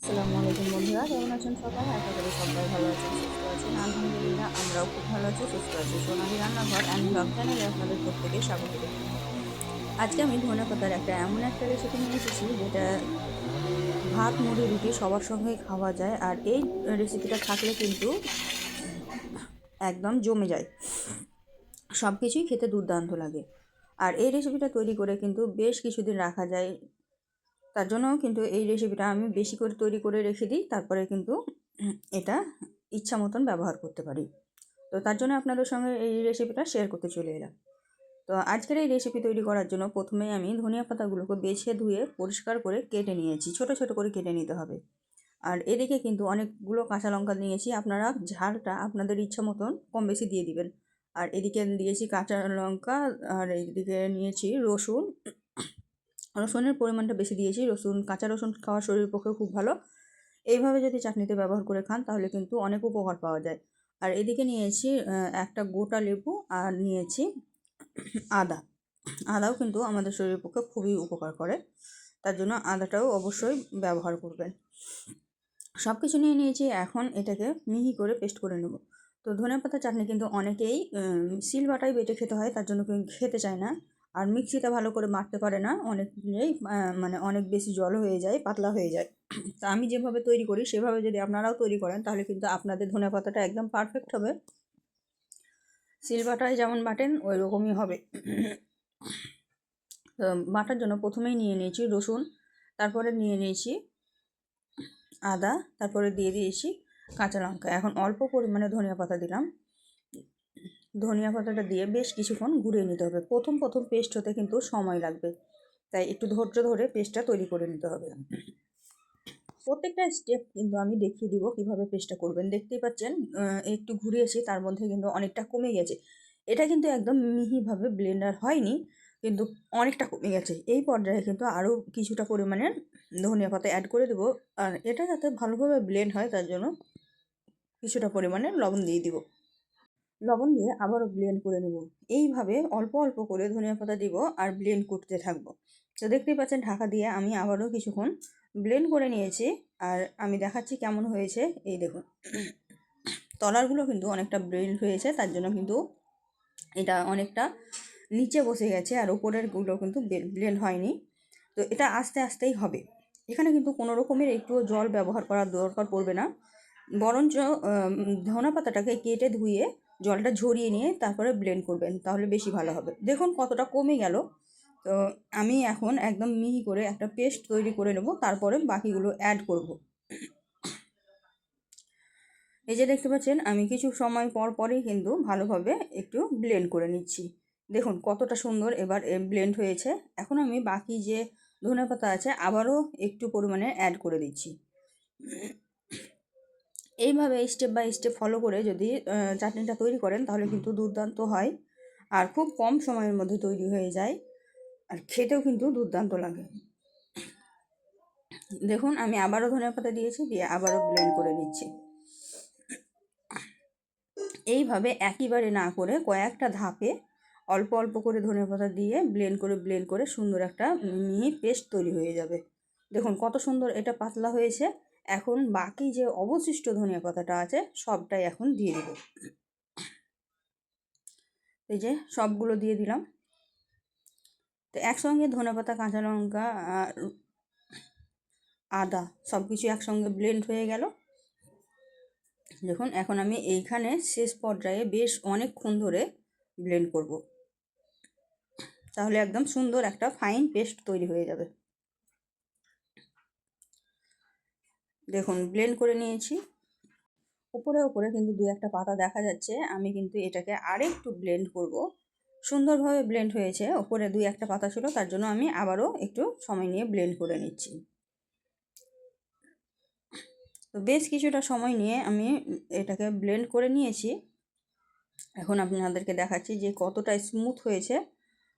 আসসালামু আলাইকুম বন্ধুরা, কেমন আছেন সবাই? আশা করি সবাই ভালো আছেন, সুস্থ আছেন। আলহামদুলিল্লাহ আমরাও খুব ভালো আছি, সুস্থ আছি। সোনালী রান্নাঘর অ্যান্ড ব্লগ চ্যানেলে আপনাদের প্রত্যেকেই স্বাগত জানাই। আজকে আমি ধনেপাতার এমন একটা রেসিপি নিয়ে এসেছি যেটা ভাত মুড়ি রুটি সবার সঙ্গেই খাওয়া যায়। আর এই রেসিপিটা থাকলে কিন্তু একদম জমে যায়, সব কিছুই খেতে দুর্দান্ত লাগে। আর এই রেসিপিটা তৈরি করে কিন্তু বেশ কিছুদিন রাখা যায়। তার জন্য কিন্তু এই রেসিপিটা আমি বেশি করে তৈরি করে রেখে দিই, তারপরে কিন্তু এটা ইচ্ছা মতন ব্যবহার করতে পারি। তো তার জন্য আপনাদের সঙ্গে এই রেসিপিটা শেয়ার করতে চলে এলাম। তো আজকের এই রেসিপি তৈরি করার জন্য প্রথমেই আমি ধনিয়া পাতাগুলোকে বেছে ধুয়ে পরিষ্কার করে কেটে নিয়েছি, ছোট ছোট করে কেটে নিতে হবে। আর এদিকে কিন্তু অনেকগুলো কাঁচা লঙ্কা নিয়েছি, আপনারা ঝালটা আপনাদের ইচ্ছা মতন কম বেশি দিয়ে দিবেন। আর এদিকে দিয়েছি কাঁচা লঙ্কা, আর এদিকে নিয়েছি রসুন। রসুনের পরিমাণটা বেশি দিয়েছি, কাঁচা রসুন খাওয়া শরীরের পক্ষে খুব ভালো। এইভাবে যদি চাটনিতে ব্যবহার করে খান তাহলে কিন্তু অনেক উপকার পাওয়া যায়। আর এদিকে নিয়েছি একটা গোটা লেবু, আর নিয়েছি আদা। আদাও কিন্তু আমাদের শরীরের পক্ষে খুবই উপকার করে, তার জন্য আদাটাও অবশ্যই ব্যবহার করবেন। সব কিছু নিয়ে নিয়েছি, এখন এটাকে মিহি করে পেস্ট করে নেব। তো ধনেপাতা চাটনি কিন্তু অনেকেই শিলবাটায় বেটে খেতে হয়, তার জন্য কেউ খেতে চায় না। আর মিক্সিতে ভালো করে বাটতে পারে না, অনেকেই মানে অনেক বেশি জল হয়ে যায়, পাতলা হয়ে যায়। তা আমি যেভাবে তৈরি করি সেভাবে যদি আপনারাও তৈরি করেন তাহলে কিন্তু আপনাদের ধনেপাতাটা একদম পারফেক্ট হবে। শিলবাটায় যেমন বাটেন ওই রকমই হবে। তো বাটার জন্য প্রথমেই নিয়ে নিয়েছি রসুন, তারপরে নিয়ে নিয়েছি আদা, তারপরে দিয়ে দিয়েছি কাঁচা লঙ্কা। এখন অল্প পরিমাণে ধনিয়া পাতা দিলাম। ধনিয়া পাতাটা দিয়ে বেশ কিছুক্ষণ ঘুরিয়ে নিতে হবে। প্রথম প্রথম পেস্ট হতে কিন্তু সময় লাগবে, তাই একটু ধৈর্য ধরে পেস্টটা তৈরি করে নিতে হবে। প্রত্যেকটা স্টেপ কিন্তু আমি দেখিয়ে দিব কীভাবে পেস্টটা করবেন। দেখতেই পাচ্ছেন একটু ঘুরিয়েছি, তার মধ্যে কিন্তু অনেকটা কমে গেছে। এটা কিন্তু একদম মিহিভাবে ব্লেন্ডার হয়নি, কিন্তু অনেকটা কমে গেছে। এই পর্যায়ে কিন্তু আরও কিছুটা পরিমাণে ধনিয়া পাতা অ্যাড করে দেবো। আর এটা যাতে ভালোভাবে ব্লেন্ড হয় তার জন্য কিছুটা পরিমাণে লবণ দিয়ে দিব। লবণ দিয়ে আবারও ব্লেন্ড করে নেব। এইভাবে অল্প অল্প করে ধনিয়া পাতা দিব আর ব্লেন্ড করতে থাকবো। তো দেখতেই পাচ্ছেন ঢাকা দিয়ে আমি আবারও কিছুক্ষণ ব্লেন্ড করে নিয়েছি। আর আমি দেখাচ্ছি কেমন হয়েছে। এই দেখুন, তলারগুলো কিন্তু অনেকটা ব্লেন্ড হয়েছে, তার জন্য কিন্তু এটা অনেকটা নিচে বসে গেছে, আর উপরেরগুলো কিন্তু ব্লেন্ড হয়নি। তো এটা আস্তে আস্তেই হবে। এখানে কিন্তু কোনো রকমের একটুও জল ব্যবহার করার দরকার পড়বে না, বরঞ্চ ধনা পাতাটাকে কেটে ধুয়ে জলটা ঝরিয়ে নিয়ে তারপরে ব্লেন্ড করবেন, তাহলে বেশি ভালো হবে। দেখুন কতটা কমে গেল। তো আমি এখন একদম মিহি করে একটা পেস্ট তৈরি করে নেব, তারপরে বাকিগুলো অ্যাড করব। এই যে দেখতে পাচ্ছেন আমি কিছু সময় পর পরই কিন্তু ভালোভাবে একটু ব্লেন্ড করে নিচ্ছি। দেখুন কতটা সুন্দর এবার ব্লেন্ড হয়েছে। এখন আমি বাকি যে ধনেপাতা আছে আবারও একটু পরিমাণে অ্যাড করে দিচ্ছি। এইভাবে স্টেপ বাই স্টেপ ফলো করে যদি চাটনিটা তৈরি করেন তাহলে কিন্তু দুর্দান্ত হয়, আর খুব কম সময়ের মধ্যে তৈরি হয়ে যায়, আর খেতেও কিন্তু দুর্দান্ত লাগে। দেখুন আমি আবারও ধনেপাতা দিয়েছি, দিয়ে আবারও ব্লেন্ড করে নিচ্ছি। এইভাবে একইবারে না করে কয়েকটা ধাপে অল্প অল্প করে ধনেপাতা দিয়ে ব্লেন্ড করে সুন্দর একটা মিহি পেস্ট তৈরি হয়ে যাবে। দেখুন কত সুন্দর এটা পাতলা হয়েছে। এখন বাকি যে অবশিষ্ট ধনিয়া পাতাটা আছে সবটাই এখন দিয়ে দেব। এই যে সবগুলো দিয়ে দিলাম। তো একসঙ্গে ধনেপাতা, কাঁচা লঙ্কা আর আদা সব কিছু একসঙ্গে ব্লেন্ড হয়ে গেল। দেখুন এখন আমি এইখানে শেষ পর্যায়ে বেশ অনেকক্ষণ ধরে ব্লেন্ড করব, তাহলে একদম সুন্দর একটা ফাইন পেস্ট তৈরি হয়ে যাবে। দেখুন ব্লেন্ড করে নিয়েছি। উপরে উপরে কিন্তু দু একটা পাতা দেখা যাচ্ছে, আমি কিন্তু এটাকে আরেকটু ব্লেন্ড করব। সুন্দরভাবে ব্লেন্ড হয়েছে, উপরে দুই একটা পাতা ছিল তার জন্য আমি আবারও একটু সময় নিয়ে ব্লেন্ড করে নিচ্ছি। তো বেশ কিছুটা সময় নিয়ে আমি এটাকে ব্লেন্ড করে নিয়েছি। এখন আপনাদেরকে দেখাচ্ছি যে কতটা স্মুথ হয়েছে,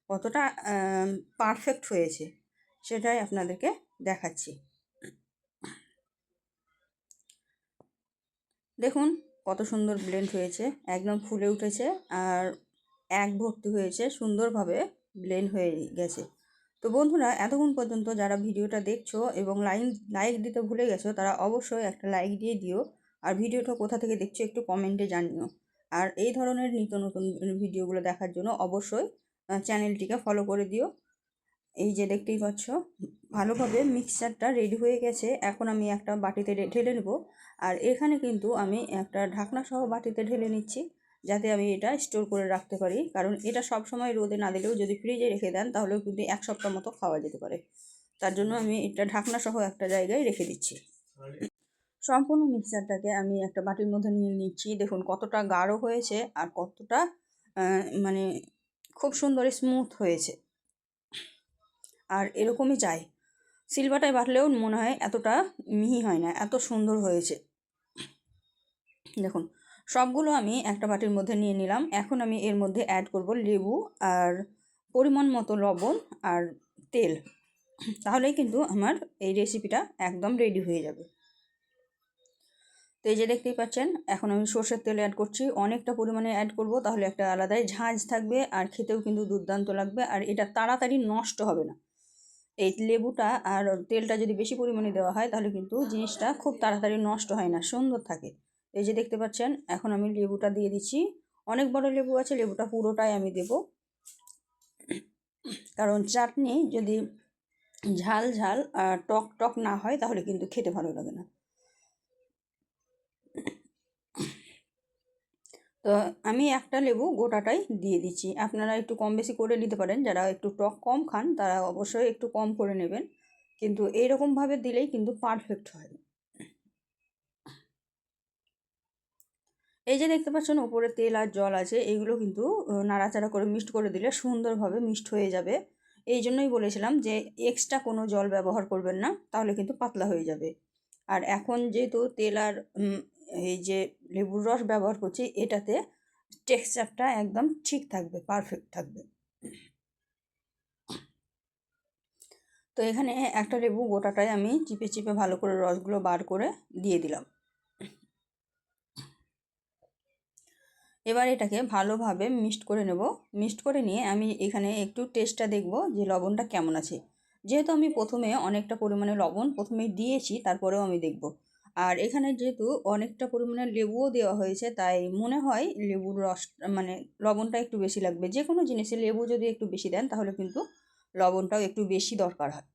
কতটা পারফেক্ট হয়েছে, সেটাই আপনাদেরকে দেখাচ্ছি। দেখুন কত সুন্দর ব্লেন্ড হয়েছে, একদম ফুলে উঠেছে আর এক ভর্তি হয়েছে, সুন্দরভাবে ব্লেন্ড হয়ে গেছে। তো বন্ধুরা, এতক্ষণ পর্যন্ত যারা ভিডিওটা দেখছো এবং লাইক দিতে ভুলে গেছো, তারা অবশ্যই একটা লাইক দিয়ে দিও। আর ভিডিওটা কোথা থেকে দেখছো একটু কমেন্টে জানিও। আর এই ধরনের নিত্য নতুন ভিডিওগুলো দেখার জন্য অবশ্যই চ্যানেলটিকে ফলো করে দিও। এই যে দেখতেই পাচ্ছ, ভালোভাবে মিক্সচারটা রেডি হয়ে গেছে। এখন আমি একটা বাটিতে ঢেলে নেব। আর এখানে কিন্তু আমি একটা ঢাকনা সহ বাটিতে ঢেলে নিচ্ছি, যাতে আমি এটা স্টোর করে রাখতে পারি। কারণ এটা সব সময় রোদে না দিলেও যদি ফ্রিজে রেখে দেন তাহলেও কিন্তু 1 সপ্তাহ মতো খাওয়া যেতে পারে। তার জন্য আমি এটা ঢাকনা সহ একটা জায়গায় রেখে দিচ্ছি। সম্পূর্ণ মিক্সচারটাকে আমি একটা বাটির মধ্যে নিয়ে নিচ্ছি। দেখুন কতটা গাঢ় হয়েছে আর কতটা মানে খুব সুন্দর স্মুথ হয়েছে। আর এরকমই চাই, সিলভারটায় বাটলেও মনে হয় এতটা মিহি হয় না, এত সুন্দর হয়েছে। দেখুন সবগুলো আমি একটা বাটির মধ্যে নিয়ে নিলাম। এখন আমি এর মধ্যে অ্যাড করব লেবু আর পরিমাণ মতো লবণ আর তেল। তাহলেই কিন্তু আমার এই রেসিপিটা একদম রেডি হয়ে যাবে। তো এই যে দেখতেই পাচ্ছেন, এখন আমি সর্ষের তেল অ্যাড করছি। অনেকটা পরিমাণে অ্যাড করব, তাহলে একটা আলাদাই ঝাঁঝ থাকবে আর খেতেও কিন্তু দুর্দান্ত লাগবে। আর এটা তাড়াতাড়ি নষ্ট হবে না। এই লেবুটা আর তেলটা যদি বেশি পরিমাণে দেওয়া হয় তাহলে কিন্তু জিনিসটা খুব তাড়াতাড়ি নষ্ট হয় না, সুন্দর থাকে। এই যে দেখতে পাচ্ছেন, এখন আমি লেবুটা দিয়ে দিচ্ছি। অনেক বড় লেবু আছে, লেবুটা পুরোটাই আমি দেব। কারণ চাটনি যদি ঝাল ঝাল আর টক টক না হয় তাহলে কিন্তু খেতে ভালো লাগে না। তো আমি একটা লেবু গোটাটাই দিয়ে দিচ্ছি। আপনারা একটু কম বেশি করে নিতে পারেন, যারা একটু টক কম খান তারা অবশ্যই একটু কম করে নেবেন। কিন্তু এইরকমভাবে দিলেই কিন্তু পারফেক্ট হয়। এই যে দেখতে পাচ্ছেন উপরে তেল আর জল আছে, এইগুলো কিন্তু নাড়াচাড়া করে মিক্সড করে দিলে সুন্দরভাবে মিক্সড হয়ে যাবে। এই জন্যই বলেছিলাম যে এক্সট্রা কোনো জল ব্যবহার করবেন না, তাহলে কিন্তু পাতলা হয়ে যাবে। আর এখন যেহেতু তেল আর এই যে লেবুর রস ব্যবহার করছি, এটাতে টেক্সচারটা একদম ঠিক থাকবে, পারফেক্ট থাকবে। তো এখানে একটা লেবু গোটাটাই আমি চিপে চিপে ভালো করে রসগুলো বার করে দিয়ে দিলাম। এবার এটাকে ভালোভাবে মিক্সড করে নেব। মিক্সড করে নিয়ে আমি এখানে একটু টেস্টটা দেখব যে লবণটা কেমন আছে। যেহেতু আমি প্রথমে অনেকটা পরিমাণে লবণ প্রথমেই দিয়েছি, তারপরেও আমি দেখব। আর এখানে যেহেতু অনেকটা পরিমাণে লেবুও দেওয়া হয়েছে, তাই মনে হয় লেবুর রস মানে লবণটা একটু বেশি লাগবে। যে কোনো জিনিসে লেবু যদি একটু বেশি দেন তাহলে কিন্তু লবণটাও একটু বেশি দরকার হয়।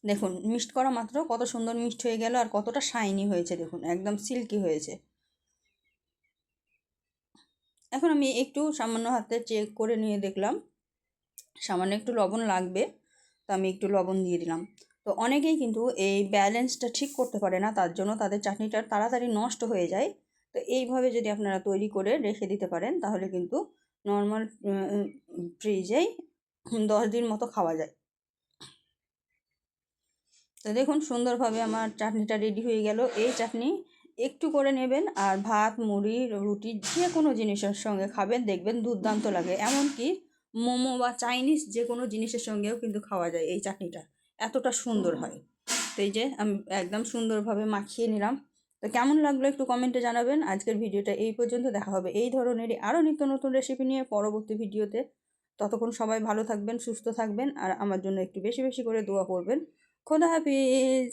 দেখুন মিক্সড করা মাত্র কত সুন্দর মিক্সড হয়ে গেল আর কতটা শাইনি হয়েছে, দেখুন একদম সিল্কি হয়েছে। এখন আমি একটু সামান্য হাতে চেক করে নিয়ে দেখলাম সামান্য একটু লবণ লাগবে, তো আমি একটু লবণ দিয়ে দিলাম। তো অনেকেই কিন্তু এই ব্যালেন্সটা ঠিক করতে পারে না, তার জন্য তাদের চাটনিটা তাড়াতাড়ি নষ্ট হয়ে যায়। তো এইভাবে যদি আপনারা তৈরি করে রেখে দিতে পারেন তাহলে কিন্তু নর্মাল ফ্রিজেই 10 দিন মতো খাওয়া যায়। তো দেখুন সুন্দরভাবে আমার চাটনিটা রেডি হয়ে গেল। এই চাটনি একটু করে নেবেন আর ভাত মুড়ি রুটি যে কোনো জিনিসের সঙ্গে খাবেন, দেখবেন দুর্দান্ত লাগে। এমনকি মোমো বা চাইনিজ যে কোনো জিনিসের সঙ্গেও কিন্তু খাওয়া যায় এই চাটনিটা, এতটা সুন্দর হয়। তো এই যে আমি একদম সুন্দরভাবে মাখিয়ে নিলাম। তো কেমন লাগলো একটু কমেন্টে জানাবেন। আজকের ভিডিওটা এই পর্যন্ত, দেখা হবে এই ধরনেরই আরও নিত্য নতুন রেসিপি নিয়ে পরবর্তী ভিডিওতে। ততক্ষণ সবাই ভালো থাকবেন, সুস্থ থাকবেন আর আমার জন্য একটু বেশি বেশি করে দোয়া করবেন। খোদা হাফিজ।